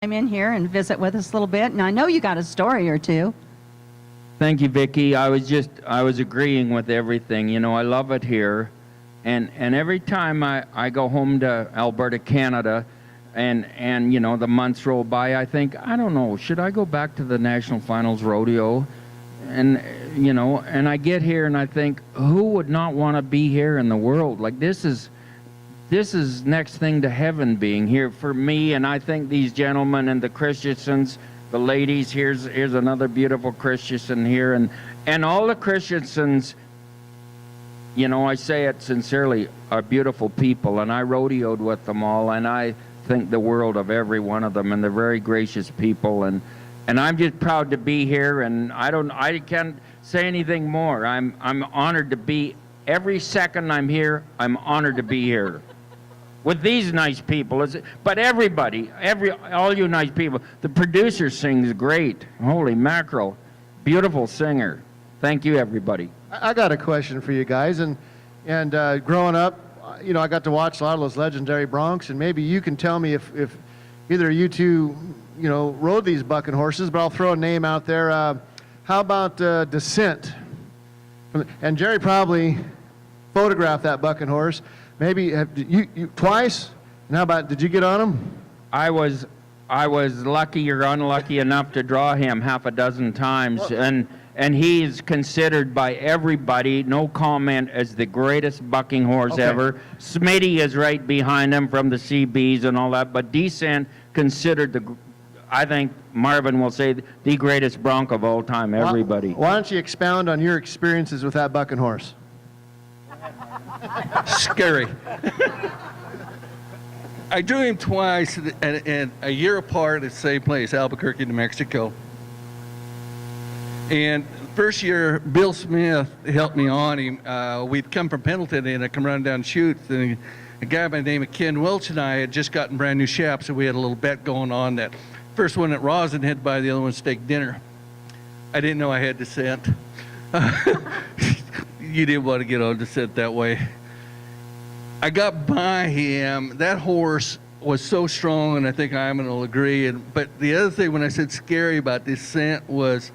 I'm in here and visit with us a little bit, and I know you got a story or two. Thank you, Vicki. I was agreeing with everything. You know, I love it here. And every time I go home to Alberta, Canada, and you know, the months roll by, I think, I don't know, should I go back to the National Finals Rodeo? And, you know, and I get here and I think, who would not want to be here in the world? Like, this is next thing to heaven being here for me. And I think these gentlemen and the Christiansons, the ladies, here's another beautiful Christianson here, and all the Christiansons, you know, I say it sincerely, are beautiful people, and I rodeoed with them all, and I think the world of every one of them, and they're very gracious people, and I'm just proud to be here, and I can't say anything more. I'm honored to be, every second I'm here, I'm honored to be here. With these nice people, but everybody, all you nice people. The producer sings great. Holy mackerel, beautiful singer. Thank you, everybody. I got a question for you guys, and growing up, you know, I got to watch a lot of those legendary broncs, and maybe you can tell me if either of you two, you know, rode these bucking horses. But I'll throw a name out there. How about Descent? And Jerry probably photographed that bucking horse. Maybe you twice? And how about, did you get on him? I was lucky or unlucky enough to draw him half a dozen times, well, and he's considered by everybody, no comment, as the greatest bucking horse ever. Smitty is right behind him from the CBs and all that, but Descent considered I think Marvin will say, the greatest bronc of all time, everybody. Why don't you expound on your experiences with that bucking horse? Scary. I drew him twice and a year apart at the same place, Albuquerque, New Mexico. And first year, Bill Smith helped me on him. We'd come from Pendleton and I come running down chutes, and a guy by the name of Ken Welch and I had just gotten brand new chaps, so we had a little bet going on that first one at Rosin had to buy the other one steak dinner. I didn't know I had Descent. You didn't want to get on Descent that way. I got by him. That horse was so strong, and I think Iman will agree. But the other thing when I said scary about Descent was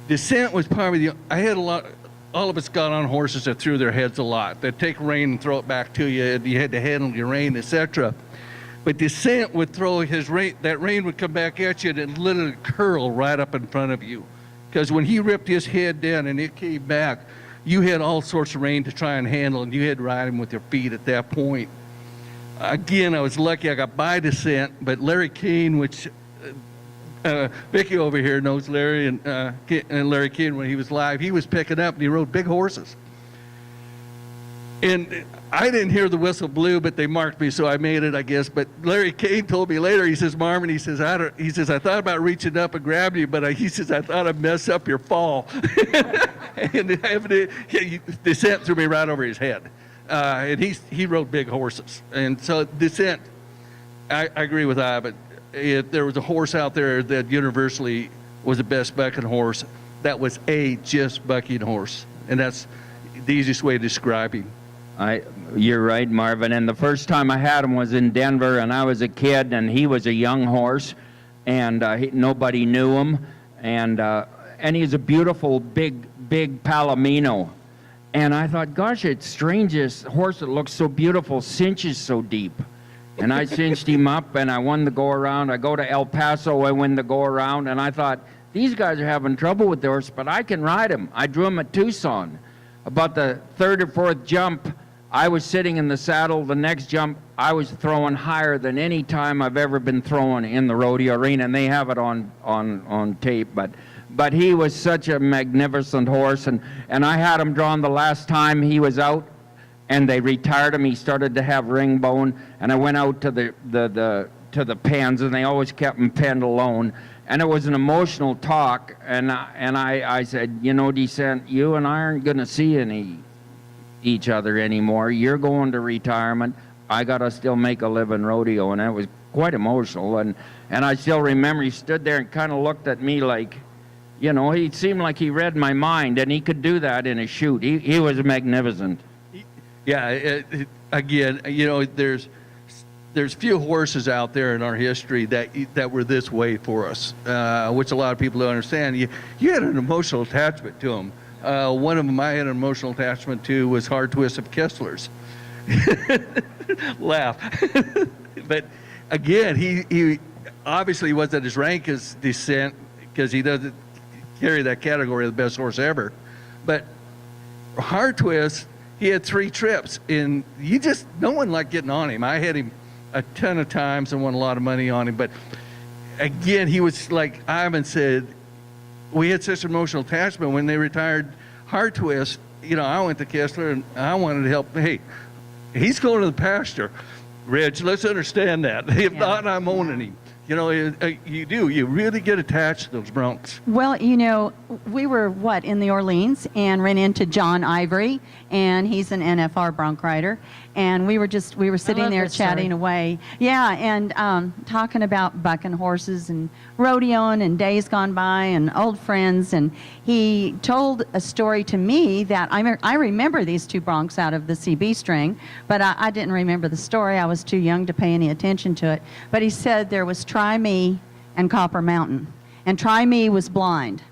probably I had a lot, all of us got on horses that threw their heads a lot. They'd take rein and throw it back to you, and you had to handle your rein, etc. But Descent would throw his rein, that rein would come back at you, and it literally curl right up in front of you. Because when he ripped his head down and it came back, you had all sorts of rein to try and handle, and you had to ride him with your feet at that point. Again, I was lucky I got by Descent, but Larry Keane, which Vicki over here knows Larry, and Larry Keane, when he was live, he was picking up and he rode big horses. And I didn't hear the whistle blew, but they marked me, so I made it, I guess. But Larry Keane told me later, he says, Marvin, he says, I thought about reaching up and grabbing you, but he says, I thought I'd mess up your fall. And Descent threw me right over his head. And he rode big horses. And so Descent, I agree with Ivan. If there was a horse out there that universally was the best bucking horse, that was a just bucking horse. And that's the easiest way to describe him. You're right, Marvin. And the first time I had him was in Denver, and I was a kid, and he was a young horse, and nobody knew him, and he's a beautiful, big Palomino. And I thought, gosh, it's strange, this horse that looks so beautiful cinches so deep. And I cinched him up, and I won the go-around. I go to El Paso, I win the go-around, and I thought, these guys are having trouble with the horse, but I can ride him. I drew him at Tucson. About the third or fourth jump, I was sitting in the saddle. The next jump, I was throwing higher than any time I've ever been throwing in the rodeo arena, and they have it on tape. But he was such a magnificent horse, and I had him drawn the last time he was out, and they retired him. He started to have ring bone, and I went out to the pens, and they always kept him penned alone. And it was an emotional talk, and I said, you know, Descent, you and I aren't going to see each other anymore. You're going to retirement. I got to still make a living rodeo, and it was quite emotional. And I still remember he stood there and kind of looked at me like, you know, he seemed like he read my mind, and he could do that in a shoot. He was magnificent. Yeah, again, you know, there's there's few horses out there in our history that were this way for us, which a lot of people don't understand. You had an emotional attachment to them. One of them I had an emotional attachment to was Hard Twist of Kessler's. Laugh. But again, he obviously wasn't as rank as Descent because he doesn't carry that category of the best horse ever. But Hard Twist, he had 3 trips, and no one liked getting on him. I had him a ton of times and won a lot of money on him. But again, he was like Ivan said, we had such an emotional attachment. When they retired Hard Twist, I went to Kessler and I wanted to help. Hey, he's going to the pasture. Reg, let's understand that. If not, I'm owning him. You really get attached to those broncs. Well, we were, in the Orleans and ran into John Ivory, and he's an NFR bronc rider. And we were sitting there chatting away. Yeah, and talking about bucking horses and rodeoing and days gone by and old friends. And he told a story to me that I remember these 2 broncs out of the CB string, but I didn't remember the story. I was too young to pay any attention to it. But he said there was Try Me and Copper Mountain. And Try Me was blind,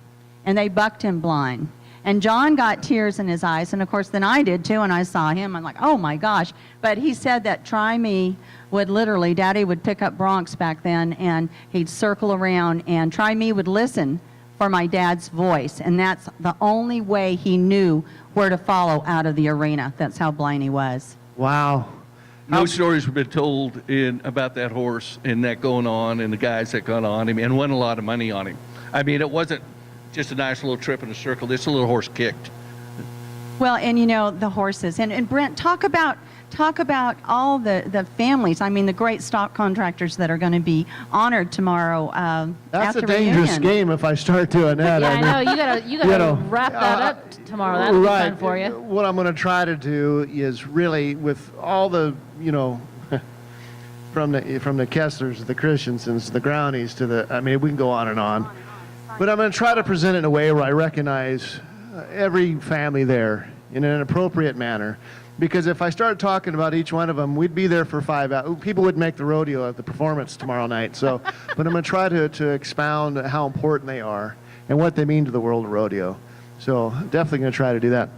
and they bucked him blind. And John got tears in his eyes, and of course then I did too, and I saw him. I'm like, oh my gosh. But he said that Try Me would literally, Daddy would pick up broncs back then, and he'd circle around, and Try Me would listen for my dad's voice. And that's the only way he knew where to follow out of the arena. That's how blind he was. Wow. No stories have been told about that horse and that going on and the guys that got on him and won a lot of money on him. I mean, it wasn't just a nice little trip in a circle. This little horse kicked. Well, and the horses. And Brent, talk about all the families. I mean, the great stock contractors that are going to be honored tomorrow. That's after a dangerous reunion. game if I start doing that. Yeah, I know. You gotta wrap that up tomorrow. That'll be fun for you. What I'm going to try to do is really, with all the, from the Kesslers, the Christiansens, the Grownies, we can go on and on. But I'm going to try to present it in a way where I recognize every family there in an appropriate manner. Because if I start talking about each one of them, we'd be there for 5 hours. People would make the rodeo at the performance tomorrow night. So, but I'm going to try to expound how important they are and what they mean to the world of rodeo. So definitely going to try to do that.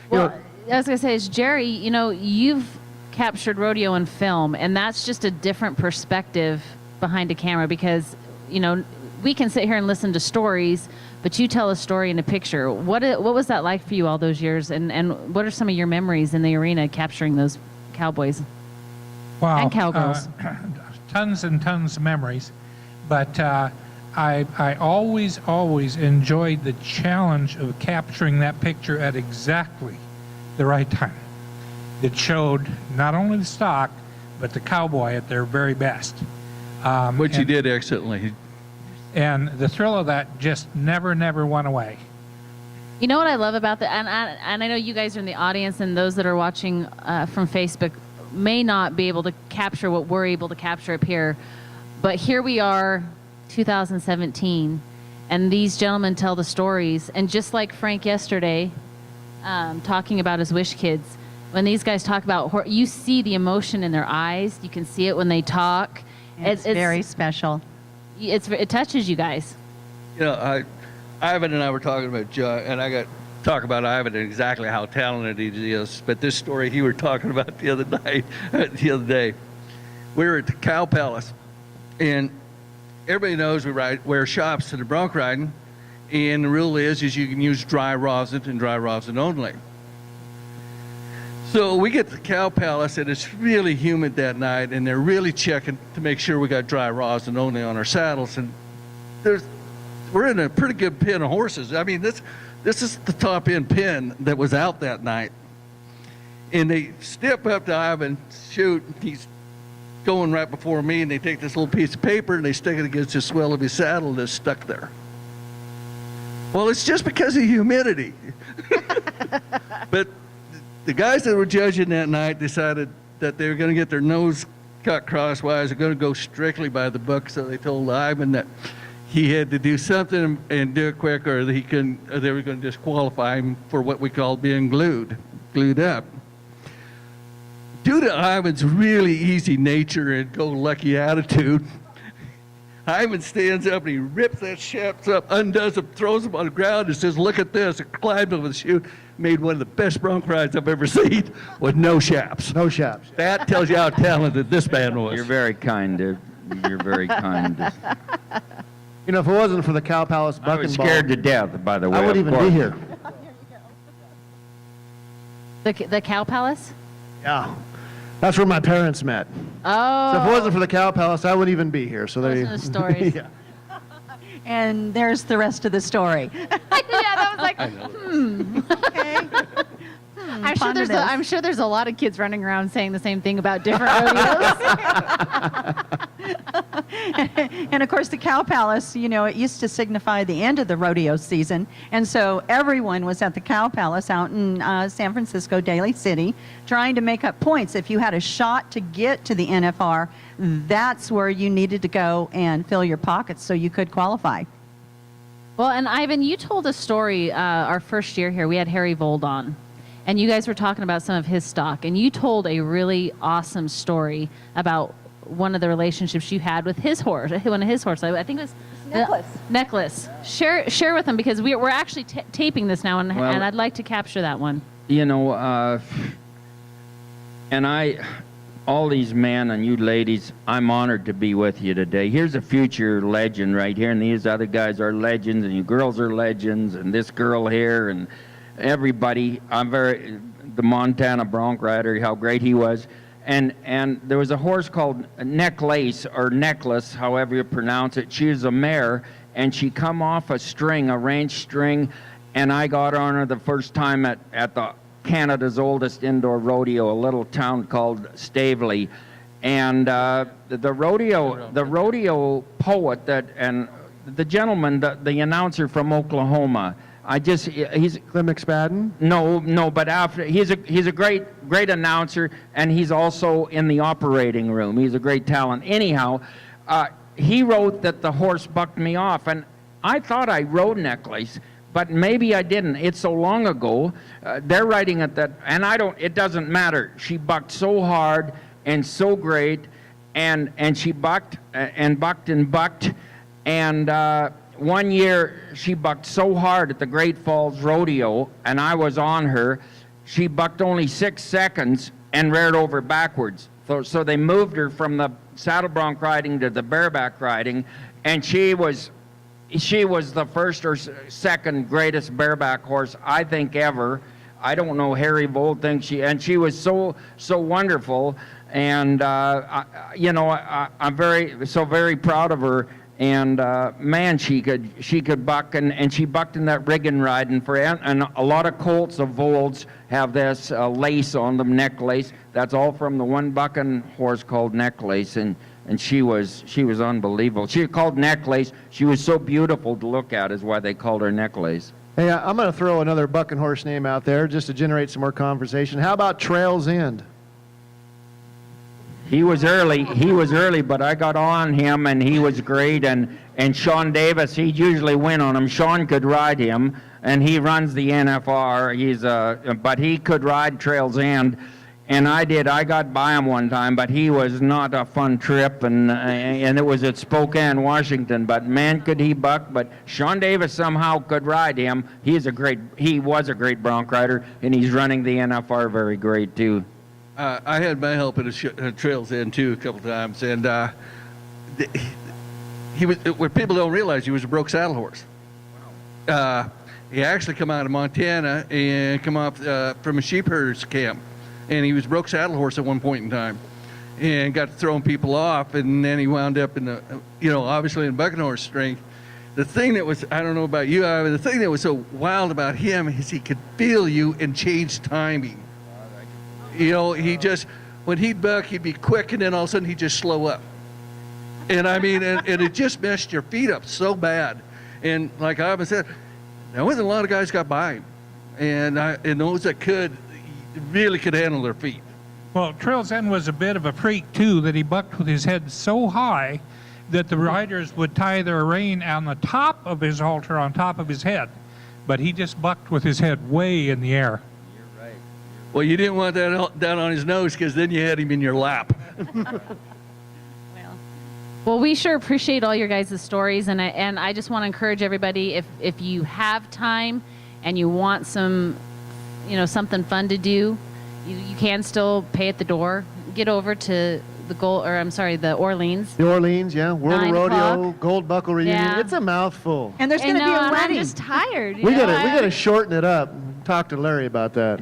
Well, I was going to say, is Jerry, you've captured rodeo in film, and that's just a different perspective behind a camera because, we can sit here and listen to stories, but you tell a story in a picture. What was that like for you all those years, and what are some of your memories in the arena capturing those cowboys and cowgirls? Tons and tons of memories, but I always enjoyed the challenge of capturing that picture at exactly the right time. It showed not only the stock, but the cowboy at their very best. Which he did excellently. And the thrill of that just never went away. You know what I love about that, and I know you guys are in the audience, and those that are watching from Facebook may not be able to capture what we're able to capture up here, but here we are, 2017, and these gentlemen tell the stories, and just like Frank yesterday, talking about his Wish Kids, when these guys talk about, you see the emotion in their eyes, you can see it when they talk. It's very special. It touches you guys. Ivan and I were talking about Joe, and I got to talk about Ivan and exactly how talented he is. But this story he were talking about the other day, we were at the Cow Palace, and everybody knows we wear shops to the bronc riding, and the rule is you can use dry rosin and dry rosin only. So we get to the Cow Palace, and it's really humid that night, and they're really checking to make sure we got dry rosin only on our saddles. And we're in a pretty good pen of horses. I mean, this is the top end pen that was out that night. And they step up to Ivan, shoot, he's going right before me, and they take this little piece of paper and they stick it against the swell of his saddle, and it's stuck there. Well, it's just because of humidity. But the guys that were judging that night decided that they were going to get their nose cut crosswise. They're going to go strictly by the book. So they told Ivan that he had to do something and do it quick, or they were going to disqualify him for what we call being glued up. due to Ivan's really easy nature and go-lucky attitude, Ivan stands up and he rips that shaft up, undoes them, throws them on the ground, and says, "Look at this!" And climbed over the chute. Made one of the best bronc rides I've ever seen with no shafts. No shafts. That tells you how talented this man was. You're very kind. You're very kind. You know, if it wasn't for the Cow Palace I bucking was ball, scared to death, by the way. I wouldn't of even be course. here. The Cow Palace? Yeah. That's where my parents met. Oh. So if it wasn't for the Cow Palace, I wouldn't even be here. So there Those you are the stories. Yeah. And there's the rest of the story. Yeah, that was like, Okay. I'm sure there's a lot of kids running around saying the same thing about different rodeos. And of course, the Cow Palace, you know, it used to signify the end of the rodeo season. And so everyone was at the Cow Palace out in San Francisco, Daly City, trying to make up points. If you had a shot to get to the NFR, that's where you needed to go and fill your pockets so you could qualify. Well, and Ivan, you told a story our first year here. We had Harry Vold on, and you guys were talking about some of his stock, and you told a really awesome story about one of the relationships you had with his horse, one of his horses. I think it was Necklace. Share with them, because we're actually taping this now, and I'd like to capture that one. You know, all these men and you ladies, I'm honored to be with you today. Here's a future legend right here, and these other guys are legends, and you girls are legends, and this girl here, and everybody. The Montana bronc rider, how great he was. And there was a horse called Necklace, or Necklace, however you pronounce it. She was a mare, and she come off a string, a ranch string, and I got on her the first time at the Canada's oldest indoor rodeo, a little town called Stavely. And the rodeo poet and the gentleman, the announcer from Oklahoma, he's Clem McSpadden? no, but he's a great announcer, and he's also in the operating room. He's a great talent. Anyhow, he wrote that the horse bucked me off, and I thought I rode Necklace, but maybe I didn't. It's so long ago. They're writing it that, and it doesn't matter. She bucked so hard and so great, and she bucked and bucked and bucked, and one year she bucked so hard at the Great Falls Rodeo, and I was on her. She bucked only 6 seconds and reared over backwards. So they moved her from the saddle bronc riding to the bareback riding, and she was the first or second greatest bareback horse I think ever. I don't know, Harry Vold thinks she was so wonderful, and I'm very proud of her. And man, she could buck, and she bucked in that rigging ride, and a lot of colts of Vold's have this lace on them, Necklace. That's all from the one bucking horse called Necklace, and she was unbelievable. She was called Necklace. She was so beautiful to look at, is why they called her Necklace. Hey, I'm going to throw another bucking horse name out there just to generate some more conversation. How about Trails End? He was early, but I got on him, and he was great. And Sean Davis, he'd usually win on him. Sean could ride him, and he runs the NFR. But he could ride Trails End, and I did. I got by him one time, but he was not a fun trip, and it was at Spokane, Washington. But man, could he buck! But Sean Davis somehow could ride him. He was a great bronc rider, and he's running the NFR very great too. I had my help at a Trails End too a couple times, and he was. What people don't realize, he was a broke saddle horse. He actually come out of Montana and come off from a sheep herder's camp, and he was a broke saddle horse at one point in time, and got to throwing people off, and then he wound up in the, obviously in bucking horse strength. The thing that was, I don't know about you, Ivan, the thing that was so wild about him is he could feel you and change timing. He just, when he'd buck, he'd be quick, and then all of a sudden he'd just slow up. And I mean, and it just messed your feet up so bad. And like Ivan said, there wasn't a lot of guys got by him. And those that really could handle their feet. Well, Trails End was a bit of a freak, too, that he bucked with his head so high that the riders would tie their rein on the top of his halter on top of his head. But he just bucked with his head way in the air. Well, you didn't want that down on his nose because then you had him in your lap. Well, we sure appreciate all your guys' stories, and I just want to encourage everybody, if you have time and you want some, something fun to do, you can still pay at the door. Get over to the Orleans. The Orleans, yeah. World of 9 Rodeo, o'clock. Gold Buckle reunion. Yeah. It's a mouthful. And there's going to be a and wedding. I'm just tired. We gotta shorten it up. Talk to Larry about that.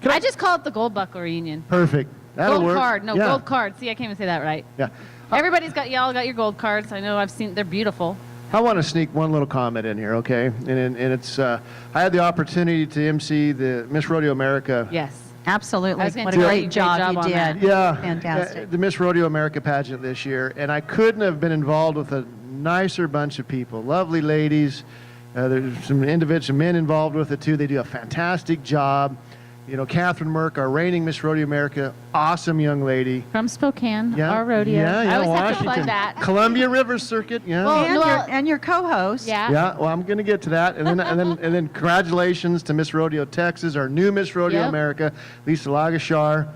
I just call it the Gold Buckle reunion. Perfect. That'll Gold work. card. No, Yeah. gold card. See, I can't even say that right. Yeah. Y'all got your gold cards. I know I've seen, they're beautiful. I want to sneak one little comment in here, okay? And it's I had the opportunity to MC the Miss Rodeo America. Yes. Absolutely. I was gonna What a tell you, great great job job you on that. did. Yeah. Fantastic. The Miss Rodeo America pageant this year, and I couldn't have been involved with a nicer bunch of people. Lovely ladies. There's some men involved with it too. They do a fantastic job. Catherine Merck, our reigning Miss Rodeo America, awesome young lady. From Spokane, Yeah, our rodeo. Yeah, I always have to Washington. plug that. Columbia River Circuit, yeah. Well, And your co-host. Yeah. Yeah, well, I'm going to get to that, and then congratulations to Miss Rodeo Texas, our new Miss Rodeo Yep. America, Lisa Lagashar.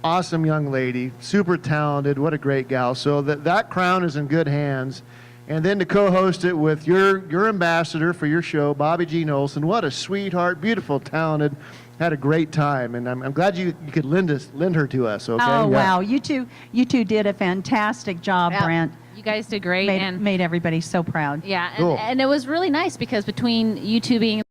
Awesome young lady, super talented. What a great gal. So that crown is in good hands, and then to co-host it with your ambassador for your show, Bobby Jean Olson. What a sweetheart, beautiful, talented. Had a great time, and I'm glad you could lend her to us. Okay. Oh, Yeah. wow. You two did a fantastic job, Yeah. Brent. You guys did great. Made everybody so proud. Yeah, Cool. and it was really nice because between you two being